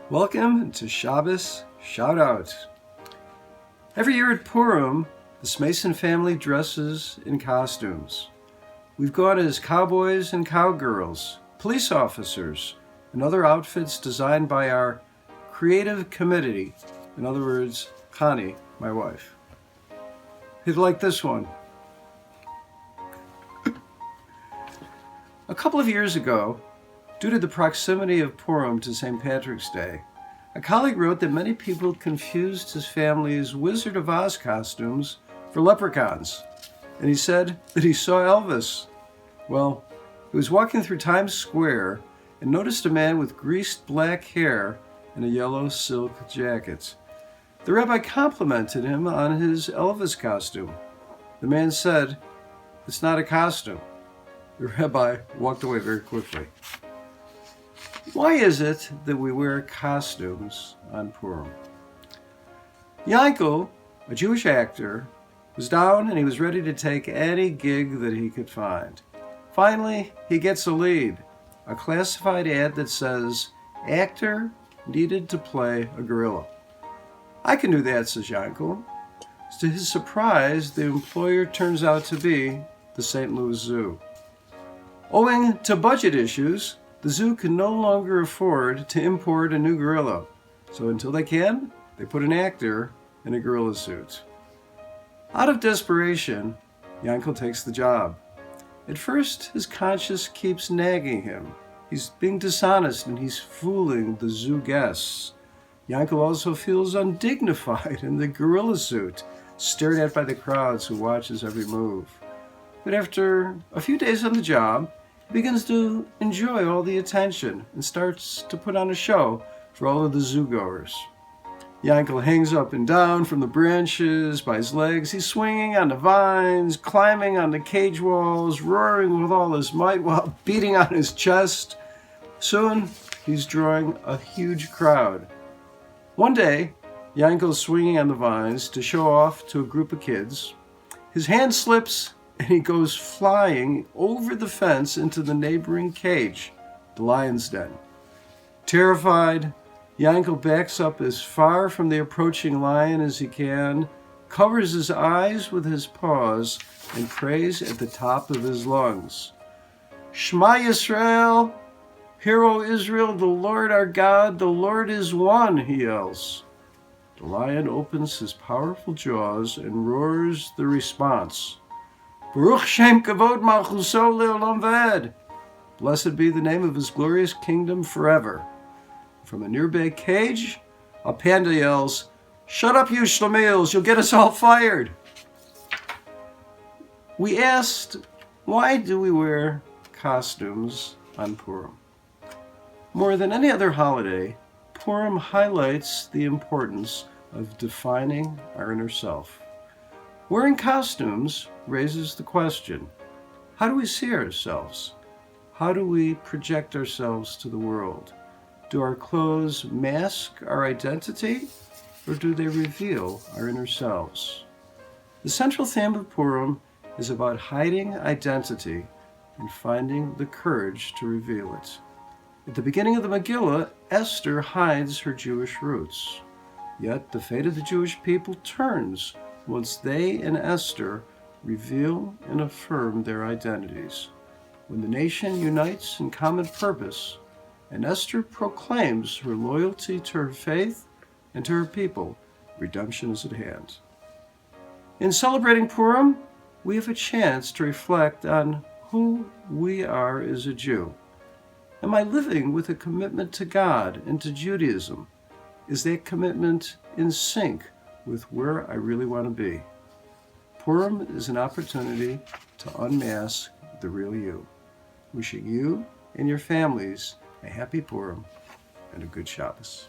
Welcome to Shabbos Shoutout. Every year at Purim, the Smason family dresses in costumes. We've gone as cowboys and cowgirls, police officers, and other outfits designed by our creative committee. In other words, Connie, my wife. You'd like this one. A couple of years ago, due to the proximity of Purim to St. Patrick's Day, a colleague wrote that many people confused his family's Wizard of Oz costumes for leprechauns, and he said that he saw Elvis. Well, he was walking through Times Square and noticed a man with greased black hair and a yellow silk jacket. The rabbi complimented him on his Elvis costume. The man said, "It's not a costume." The rabbi walked away very quickly. Why is it that we wear costumes on Purim? Yankel, a Jewish actor, was down and he was ready to take any gig that he could find. Finally, he gets a lead, a classified ad that says, actor needed to play a gorilla. "I can do that," says Yankel. To his surprise, the employer turns out to be the St. Louis Zoo. Owing to budget issues, the zoo can no longer afford to import a new gorilla. So until they can, they put an actor in a gorilla suit. Out of desperation, Yankel takes the job. At first, his conscience keeps nagging him. He's being dishonest and he's fooling the zoo guests. Yankel also feels undignified in the gorilla suit, stared at by the crowds who watch his every move. But after a few days on the job, he begins to enjoy all the attention and starts to put on a show for all of the zoo-goers. Yankel hangs up and down from the branches by his legs. He's swinging on the vines, climbing on the cage walls, roaring with all his might while beating on his chest. Soon, he's drawing a huge crowd. One day, Yankel's swinging on the vines to show off to a group of kids. His hand slips and he goes flying over the fence into the neighboring cage, the lion's den. Terrified, Yankel backs up as far from the approaching lion as he can, covers his eyes with his paws, and prays at the top of his lungs. "Shema Yisrael, Hear, O Israel, the Lord our God, the Lord is one," he yells. The lion opens his powerful jaws and roars the response. Baruch Shem Kavod Malchuso Le'olam V'ed. Blessed be the name of his glorious kingdom forever. From a nearby cage, a panda yells, "Shut up, you shlemiels, you'll get us all fired." We asked, why do we wear costumes on Purim? More than any other holiday, Purim highlights the importance of defining our inner self. Wearing costumes raises the question, how do we see ourselves? How do we project ourselves to the world? Do our clothes mask our identity, or do they reveal our inner selves? The central theme of Purim is about hiding identity and finding the courage to reveal it. At the beginning of the Megillah, Esther hides her Jewish roots. Yet the fate of the Jewish people turns once they and Esther reveal and affirm their identities. When the nation unites in common purpose, and Esther proclaims her loyalty to her faith and to her people, redemption is at hand. In celebrating Purim, we have a chance to reflect on who we are as a Jew. Am I living with a commitment to God and to Judaism? Is that commitment in sync with where I really want to be? Purim is an opportunity to unmask the real you. Wishing you and your families a happy Purim and a good Shabbos.